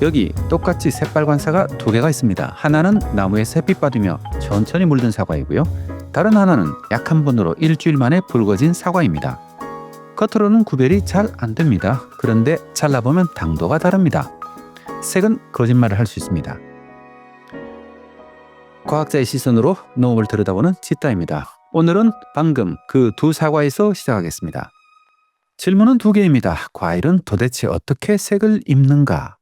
여기 똑같이 새빨간 사과 두 개가 있습니다. 하나는 나무에서 햇빛 받으며 천천히 물든 사과이고요. 다른 하나는 약한 분으로 일주일 만에 붉어진 사과입니다. 겉으로는 구별이 잘 안 됩니다. 그런데 잘라보면 당도가 다릅니다. 색은 거짓말을 할 수 있습니다. 과학자의 시선으로 농업을 들여다보는 지따입니다. 오늘은 방금 그 두 사과에서 시작하겠습니다. 질문은 두 개입니다. 과일은 도대체 어떻게 색을 입는가?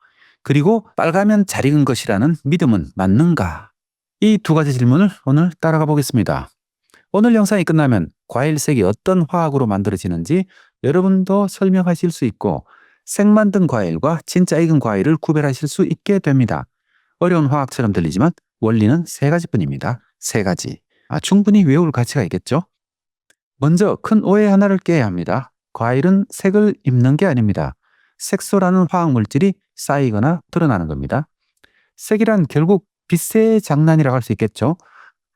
그리고 빨가면 잘 익은 것이라는 믿음은 맞는가? 이 두 가지 질문을 오늘 따라가 보겠습니다. 오늘 영상이 끝나면 과일 색이 어떤 화학으로 만들어지는지 여러분도 설명하실 수 있고 색 만든 과일과 진짜 익은 과일을 구별하실 수 있게 됩니다. 어려운 화학처럼 들리지만 원리는 세 가지뿐입니다. 세 가지. 충분히 외울 가치가 있겠죠? 먼저 큰 오해 하나를 깨야 합니다. 과일은 색을 입는 게 아닙니다. 색소라는 화학 물질이 쌓이거나 드러나는 겁니다. 색이란 결국 빛의 장난이라고 할 수 있겠죠.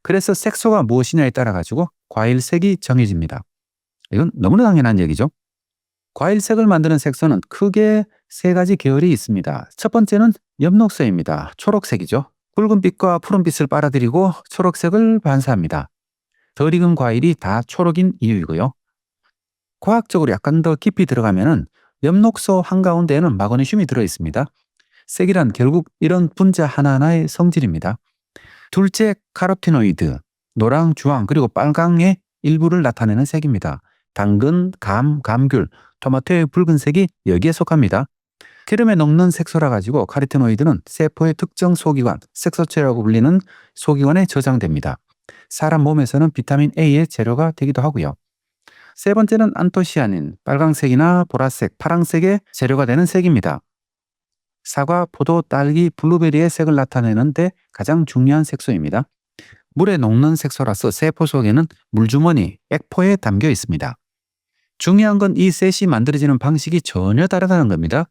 그래서 색소가 무엇이냐에 따라 가지고 과일 색이 정해집니다. 이건 너무나 당연한 얘기죠. 과일 색을 만드는 색소는 크게 세 가지 계열이 있습니다. 첫 번째는 엽록소입니다. 초록색이죠. 붉은빛과 푸른빛을 빨아들이고 초록색을 반사합니다. 덜 익은 과일이 다 초록인 이유이고요. 과학적으로 약간 더 깊이 들어가면은 엽록소 한가운데에는 마그네슘이 들어있습니다. 색이란 결국 이런 분자 하나하나의 성질입니다. 둘째, 카로티노이드, 노랑, 주황, 그리고 빨강의 일부를 나타내는 색입니다. 당근, 감귤, 토마토의 붉은색이 여기에 속합니다. 기름에 녹는 색소라 가지고 카로티노이드는 세포의 특정 소기관, 색소체라고 불리는 소기관에 저장됩니다. 사람 몸에서는 비타민 A의 재료가 되기도 하고요. 세 번째는 안토시아닌, 빨강색이나 보라색, 파랑색의 재료가 되는 색입니다. 사과, 포도, 딸기, 블루베리의 색을 나타내는데 가장 중요한 색소입니다. 물에 녹는 색소라서 세포 속에는 물주머니, 액포에 담겨 있습니다. 중요한 건 이 셋이 만들어지는 방식이 전혀 다르다는 겁니다.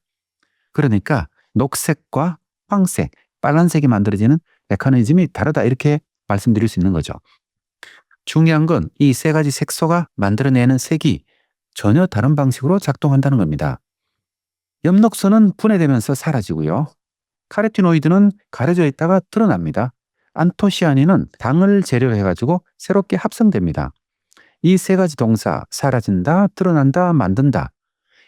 그러니까 녹색과 황색, 빨간색이 만들어지는 메커니즘이 다르다 이렇게 말씀드릴 수 있는 거죠. 중요한 건 이 세 가지 색소가 만들어내는 색이 전혀 다른 방식으로 작동한다는 겁니다. 엽록소는 분해되면서 사라지고요. 카로티노이드는 가려져 있다가 드러납니다. 안토시아닌은 당을 재료로 해가지고 새롭게 합성됩니다. 이 세 가지 동사, 사라진다, 드러난다, 만든다.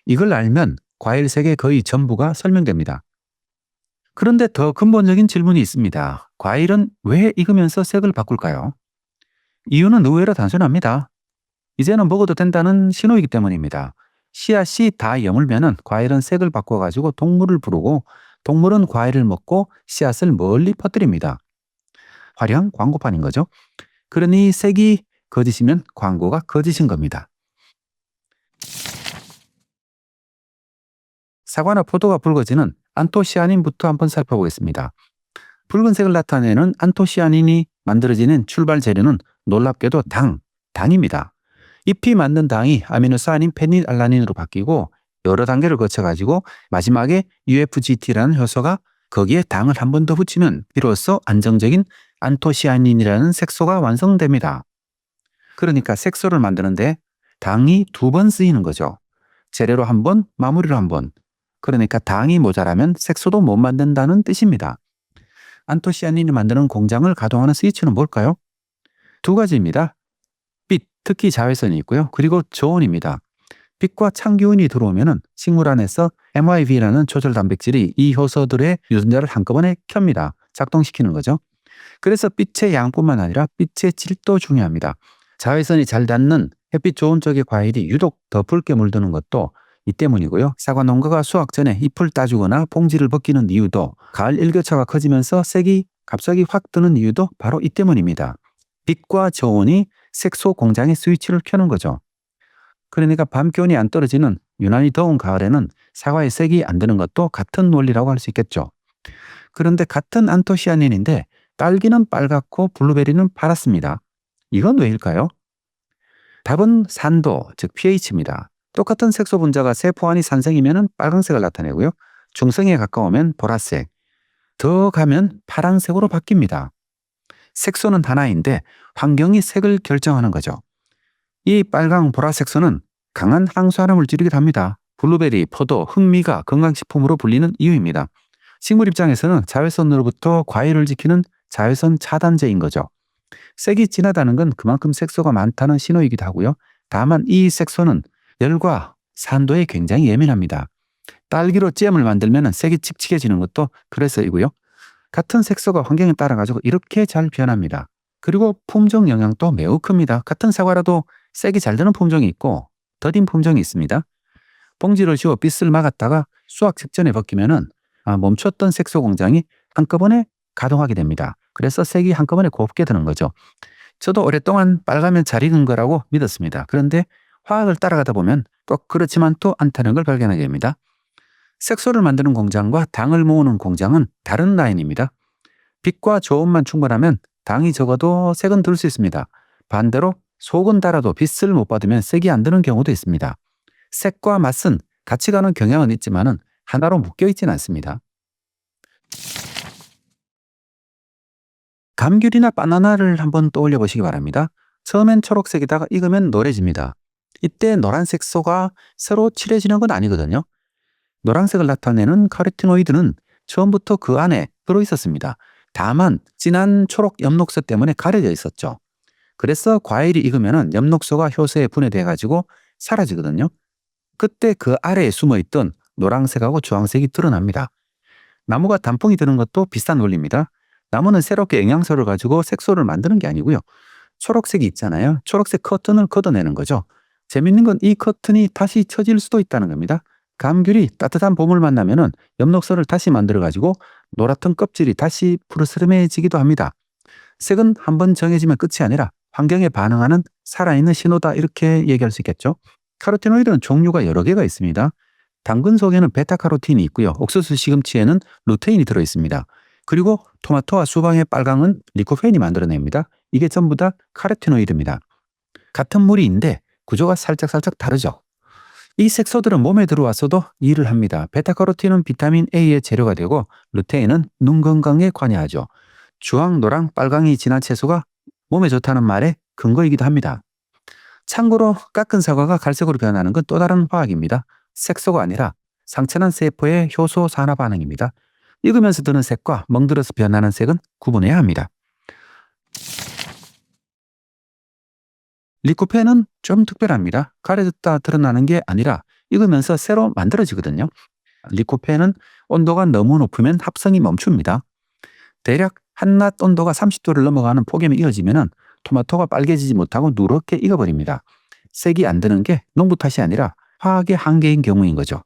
이걸 알면 과일색의 거의 전부가 설명됩니다. 그런데 더 근본적인 질문이 있습니다. 과일은 왜 익으면서 색을 바꿀까요? 이유는 의외로 단순합니다. 이제는 먹어도 된다는 신호이기 때문입니다. 씨앗이 다 여물면은 과일은 색을 바꿔가지고 동물을 부르고 동물은 과일을 먹고 씨앗을 멀리 퍼뜨립니다. 화려한 광고판인 거죠. 그러니 색이 거짓이면 광고가 거짓인 겁니다. 사과나 포도가 붉어지는 안토시아닌부터 한번 살펴보겠습니다. 붉은색을 나타내는 안토시아닌이 만들어지는 출발 재료는 놀랍게도 당입니다. 잎이 만든 당이 아미노산인 페닐알라닌으로 바뀌고 여러 단계를 거쳐가지고 마지막에 UFGT라는 효소가 거기에 당을 한 번 더 붙이면 비로소 안정적인 안토시아닌이라는 색소가 완성됩니다. 그러니까 색소를 만드는데 당이 두 번 쓰이는 거죠. 재료로 한 번, 마무리로 한 번. 그러니까 당이 모자라면 색소도 못 만든다는 뜻입니다. 안토시아닌이 만드는 공장을 가동하는 스위치는 뭘까요? 두 가지입니다. 빛, 특히 자외선이 있고요. 그리고 저온입니다. 빛과 찬기운이 들어오면 식물 안에서 MYB라는 조절 단백질이 이 효소들의 유전자를 한꺼번에 켭니다. 작동시키는 거죠. 그래서 빛의 양뿐만 아니라 빛의 질도 중요합니다. 자외선이 잘 닿는 햇빛 좋은 쪽의 과일이 유독 더 붉게 물드는 것도 이 때문이고요. 사과 농가가 수확 전에 잎을 따주거나 봉지를 벗기는 이유도 가을 일교차가 커지면서 색이 갑자기 확 뜨는 이유도 바로 이 때문입니다. 빛과 저온이 색소 공장의 스위치를 켜는 거죠. 그러니까 밤 기온이 안 떨어지는 유난히 더운 가을에는 사과의 색이 안 드는 것도 같은 원리라고 할 수 있겠죠. 그런데 같은 안토시아닌인데 딸기는 빨갛고 블루베리는 파랗습니다. 이건 왜일까요? 답은 산도, 즉 pH입니다. 똑같은 색소 분자가 세포 안이 산성이면 빨간색을 나타내고요. 중성에 가까우면 보라색, 더 가면 파란색으로 바뀝니다. 색소는 하나인데 환경이 색을 결정하는 거죠. 이 빨강 보라색소는 강한 항수화학 물질이기도 합니다. 블루베리, 포도, 흑미가 건강식품으로 불리는 이유입니다. 식물 입장에서는 자외선으로부터 과일을 지키는 자외선 차단제인 거죠. 색이 진하다는 건 그만큼 색소가 많다는 신호이기도 하고요. 다만 이 색소는 열과 산도에 굉장히 예민합니다. 딸기로 잼을 만들면 색이 칙칙해지는 것도 그래서이고요. 같은 색소가 환경에 따라가지고 이렇게 잘 변합니다. 그리고 품종 영향도 매우 큽니다. 같은 사과라도 색이 잘 드는 품종이 있고 더딘 품종이 있습니다. 봉지를 씌워 빛을 막았다가 수확 직전에 벗기면은 멈췄던 색소 공장이 한꺼번에 가동하게 됩니다. 그래서 색이 한꺼번에 곱게 드는 거죠. 저도 오랫동안 빨가면 잘 익은 거라고 믿었습니다. 그런데 화학을 따라가다 보면 꼭 그렇지만 또 않다는 걸 발견하게 됩니다. 색소를 만드는 공장과 당을 모으는 공장은 다른 라인입니다. 빛과 저온만 충분하면 당이 적어도 색은 들 수 있습니다. 반대로 속은 달아도 빛을 못 받으면 색이 안 드는 경우도 있습니다. 색과 맛은 같이 가는 경향은 있지만 하나로 묶여 있지는 않습니다. 감귤이나 바나나를 한번 떠올려 보시기 바랍니다. 처음엔 초록색이다가 익으면 노래집니다. 이때 노란 색소가 새로 칠해지는 건 아니거든요. 노란색을 나타내는 카로티노이드는 처음부터 그 안에 들어있었습니다. 다만 진한 초록 엽록소 때문에 가려져 있었죠. 그래서 과일이 익으면 엽록소가 효소에 분해돼 가지고 사라지거든요. 그때 그 아래에 숨어있던 노란색하고 주황색이 드러납니다. 나무가 단풍이 드는 것도 비슷한 원리입니다. 나무는 새롭게 영양소를 가지고 색소를 만드는 게 아니고요. 초록색이 있잖아요. 초록색 커튼을 걷어내는 거죠. 재밌는 건 이 커튼이 다시 쳐질 수도 있다는 겁니다. 감귤이 따뜻한 봄을 만나면은 엽록소를 다시 만들어 가지고 노랗던 껍질이 다시 푸르스름해지기도 합니다. 색은 한번 정해지면 끝이 아니라 환경에 반응하는 살아있는 신호다 이렇게 얘기할 수 있겠죠. 카로티노이드는 종류가 여러 개가 있습니다. 당근 속에는 베타카로틴이 있고요. 옥수수 시금치에는 루테인이 들어있습니다. 그리고 토마토와 수박의 빨강은 리코페인이 만들어냅니다. 이게 전부 다 카로티노이드입니다. 같은 무리인데 구조가 살짝 다르죠. 이 색소들은 몸에 들어와서도 일을 합니다. 베타카로틴은 비타민 A의 재료가 되고 루테인은 눈 건강에 관여하죠. 주황, 노랑, 빨강이 진한 채소가 몸에 좋다는 말의 근거이기도 합니다. 참고로 깎은 사과가 갈색으로 변하는 건 또 다른 화학입니다. 색소가 아니라 상처난 세포의 효소 산화 반응입니다. 익으면서 드는 색과 멍들어서 변하는 색은 구분해야 합니다. 리코펜은 좀 특별합니다. 가려졌다 드러나는 게 아니라 익으면서 새로 만들어지거든요. 리코펜은 온도가 너무 높으면 합성이 멈춥니다. 대략 한낮 온도가 30도를 넘어가는 폭염이 이어지면 토마토가 빨개지지 못하고 누렇게 익어버립니다. 색이 안 드는 게 농부 탓이 아니라 화학의 한계인 경우인 거죠.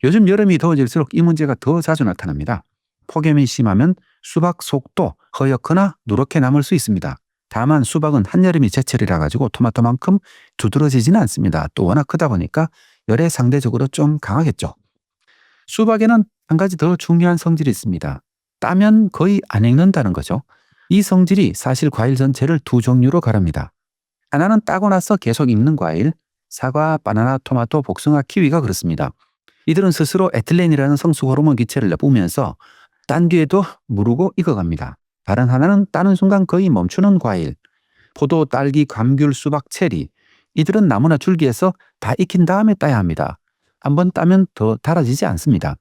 요즘 여름이 더워질수록 이 문제가 더 자주 나타납니다. 폭염이 심하면 수박 속도 허옇거나 누렇게 남을 수 있습니다. 다만 수박은 한여름이 제철이라 가지고 토마토만큼 두드러지지는 않습니다. 또 워낙 크다 보니까 열에 상대적으로 좀 강하겠죠. 수박에는 한 가지 더 중요한 성질이 있습니다. 따면 거의 안 익는다는 거죠. 이 성질이 사실 과일 전체를 두 종류로 가릅니다. 하나는 따고 나서 계속 익는 과일, 사과, 바나나, 토마토, 복숭아, 키위가 그렇습니다. 이들은 스스로 에틸렌이라는 성수 호르몬 기체를 내뿜으면서 딴 뒤에도 무르고 익어갑니다. 다른 하나는 따는 순간 거의 멈추는 과일, 포도, 딸기, 감귤, 수박, 체리. 이들은 나무나 줄기에서 다 익힌 다음에 따야 합니다. 한번 따면 더 달아지지 않습니다.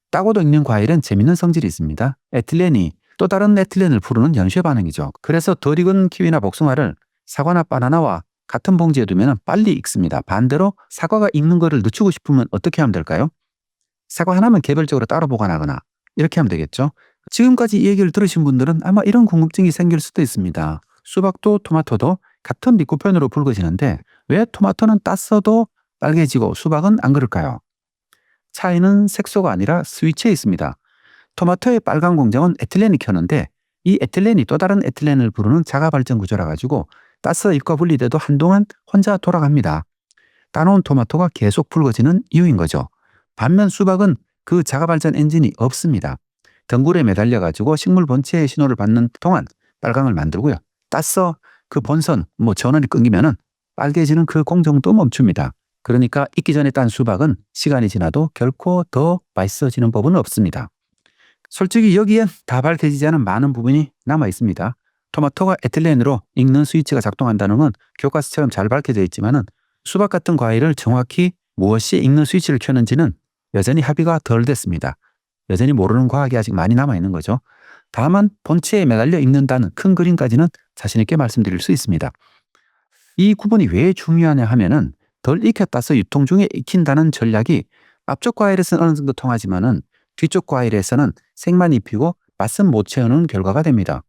따고도 익는 과일은 재밌는 성질이 있습니다. 에틸렌이 또 다른 에틸렌을 부르는 연쇄 반응이죠. 그래서 덜 익은 키위나 복숭아를 사과나 바나나와 같은 봉지에 두면 빨리 익습니다. 반대로 사과가 익는 거를 늦추고 싶으면 어떻게 하면 될까요? 사과 하나만 개별적으로 따로 보관하거나 이렇게 하면 되겠죠. 지금까지 이 얘기를 들으신 분들은 아마 이런 궁금증이 생길 수도 있습니다. 수박도 토마토도 같은 리코펜으로 붉어지는데 왜 토마토는 땄어도 빨개지고 수박은 안 그럴까요? 차이는 색소가 아니라 스위치에 있습니다. 토마토의 빨간 공정은 에틸렌이 켜는데 이 에틸렌이 또 다른 에틸렌을 부르는 자가 발전 구조라 가지고 따서 잎과 분리돼도 한동안 혼자 돌아갑니다. 따놓은 토마토가 계속 붉어지는 이유인 거죠. 반면 수박은 그 자가 발전 엔진이 없습니다. 덩굴에 매달려 가지고 식물 본체의 신호를 받는 동안 빨강을 만들고요. 따서 그 본선 전원이 끊기면은 빨개지는 그 공정도 멈춥니다. 그러니까 익기 전에 딴 수박은 시간이 지나도 결코 더 맛있어지는 법은 없습니다. 솔직히 여기엔 다 밝혀지지 않은 많은 부분이 남아 있습니다. 토마토가 에틸렌으로 익는 스위치가 작동한다는 건 교과서처럼 잘 밝혀져 있지만은 수박 같은 과일을 정확히 무엇이 익는 스위치를 켜는지는 여전히 합의가 덜 됐습니다. 여전히 모르는 과학이 아직 많이 남아있는 거죠. 다만 본체에 매달려 익는다는 큰 그림까지는 자신 있게 말씀드릴 수 있습니다. 이 구분이 왜 중요하냐 하면은 덜 익혔다서 유통 중에 익힌다는 전략이 앞쪽 과일에서는 어느 정도 통하지만은 뒤쪽 과일에서는 색만 입히고 맛은 못 채우는 결과가 됩니다.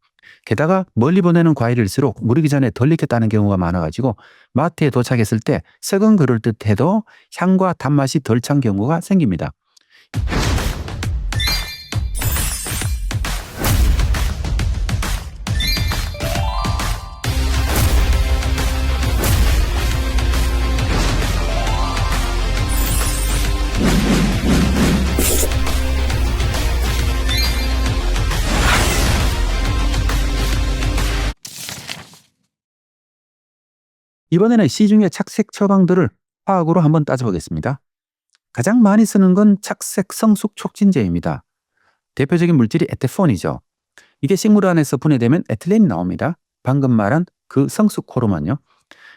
게다가 멀리 보내는 과일일수록 무르기 전에 덜 익혔다는 경우가 많아가지고 마트에 도착했을 때 색은 그럴듯해도 향과 단맛이 덜 찬 경우가 생깁니다. 이번에는 시중의 착색 처방들을 화학으로 한번 따져보겠습니다. 가장 많이 쓰는 건 착색 성숙 촉진제입니다. 대표적인 물질이 에테폰이죠. 이게 식물 안에서 분해되면 에틸렌이 나옵니다. 방금 말한 그 성숙 호르몬요.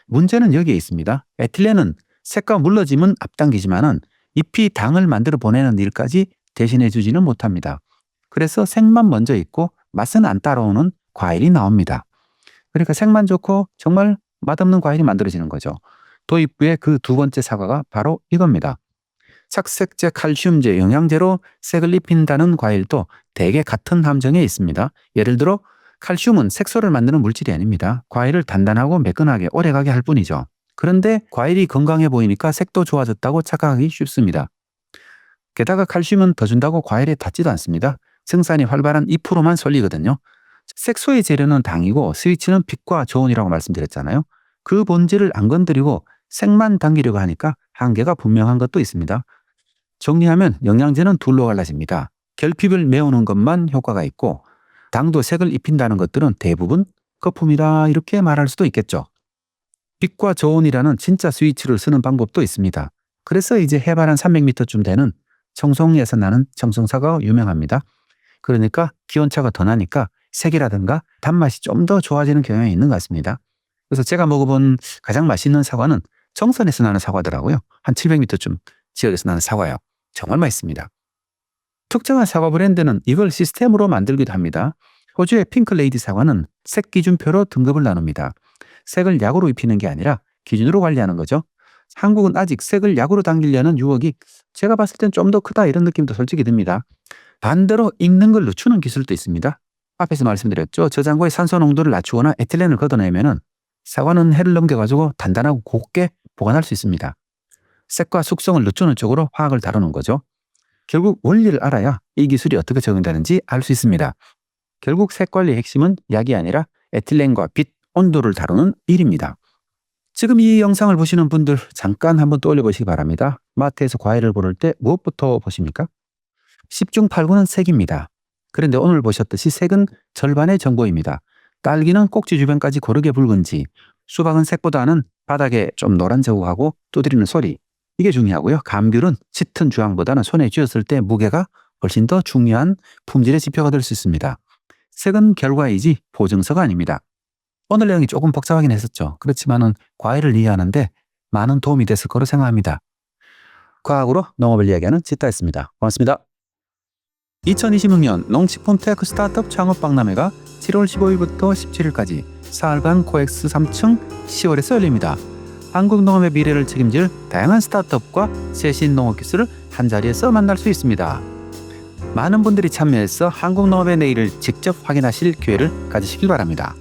문제는 여기에 있습니다. 에틸렌은 색과 물러짐은 앞당기지만은 잎이 당을 만들어 보내는 일까지 대신해 주지는 못합니다. 그래서 색만 먼저 있고 맛은 안 따라오는 과일이 나옵니다. 그러니까 색만 좋고 정말 맛없는 과일이 만들어지는 거죠. 도입부의 그 두 번째 사과가 바로 이겁니다. 착색제, 칼슘제, 영양제로 색을 입힌다는 과일도 대개 같은 함정에 있습니다. 예를 들어 칼슘은 색소를 만드는 물질이 아닙니다. 과일을 단단하고 매끈하게 오래가게 할 뿐이죠. 그런데 과일이 건강해 보이니까 색도 좋아졌다고 착각하기 쉽습니다. 게다가 칼슘은 더 준다고 과일에 닿지도 않습니다. 생산이 활발한 잎으로만 쏠리거든요. 색소의 재료는 당이고 스위치는 빛과 저온이라고 말씀드렸잖아요. 그 본질을 안 건드리고 색만 당기려고 하니까 한계가 분명한 것도 있습니다. 정리하면 영양제는 둘로 갈라집니다. 결핍을 메우는 것만 효과가 있고 당도 색을 입힌다는 것들은 대부분 거품이다 이렇게 말할 수도 있겠죠. 빛과 저온이라는 진짜 스위치를 쓰는 방법도 있습니다. 그래서 이제 해발 한 300m쯤 되는 청송에서 나는 청송사과가 유명합니다. 그러니까 기온차가 더 나니까 색이라든가 단맛이 좀 더 좋아지는 경향이 있는 것 같습니다. 그래서 제가 먹어본 가장 맛있는 사과는 청선에서 나는 사과더라고요. 한 700m쯤 지역에서 나는 사과요. 정말 맛있습니다. 특정한 사과 브랜드는 이걸 시스템으로 만들기도 합니다. 호주의 핑클레이디 사과는 색 기준표로 등급을 나눕니다. 색을 약으로 입히는 게 아니라 기준으로 관리하는 거죠. 한국은 아직 색을 약으로 당기려는 유혹이 제가 봤을 땐 좀 더 크다 이런 느낌도 솔직히 듭니다. 반대로 익는 걸 늦추는 기술도 있습니다. 앞에서 말씀드렸죠. 저장고의 산소 농도를 낮추거나 에틸렌을 걷어내면은 사과는 해를 넘겨가지고 단단하고 곱게 보관할 수 있습니다. 색과 숙성을 늦추는 쪽으로 화학을 다루는 거죠. 결국 원리를 알아야 이 기술이 어떻게 적용되는지 알 수 있습니다. 결국 색 관리의 핵심은 약이 아니라 에틸렌과 빛, 온도를 다루는 일입니다. 지금 이 영상을 보시는 분들 잠깐 한번 떠올려 보시기 바랍니다. 마트에서 과일을 고를 때 무엇부터 보십니까? 10중 8구는 색입니다. 그런데 오늘 보셨듯이 색은 절반의 정보입니다. 딸기는 꼭지 주변까지 고르게 붉은지, 수박은 색보다는 바닥에 좀 노란 자국하고 두드리는 소리, 이게 중요하고요. 감귤은 짙은 주황보다는 손에 쥐었을 때 무게가 훨씬 더 중요한 품질의 지표가 될 수 있습니다. 색은 결과이지 보증서가 아닙니다. 오늘 내용이 조금 복잡하긴 했었죠. 그렇지만은 과일을 이해하는데 많은 도움이 됐을 거로 생각합니다. 과학으로 농업을 이야기하는 지타였습니다. 고맙습니다. 2026년 농식품 테크 스타트업 창업 박람회가 7월 15일부터 17일까지 사흘간 코엑스 3층 10월에서 열립니다. 한국 농업의 미래를 책임질 다양한 스타트업과 최신 농업 기술을 한자리에서 만날 수 있습니다. 많은 분들이 참여해서 한국 농업의 내일을 직접 확인하실 기회를 가지시길 바랍니다.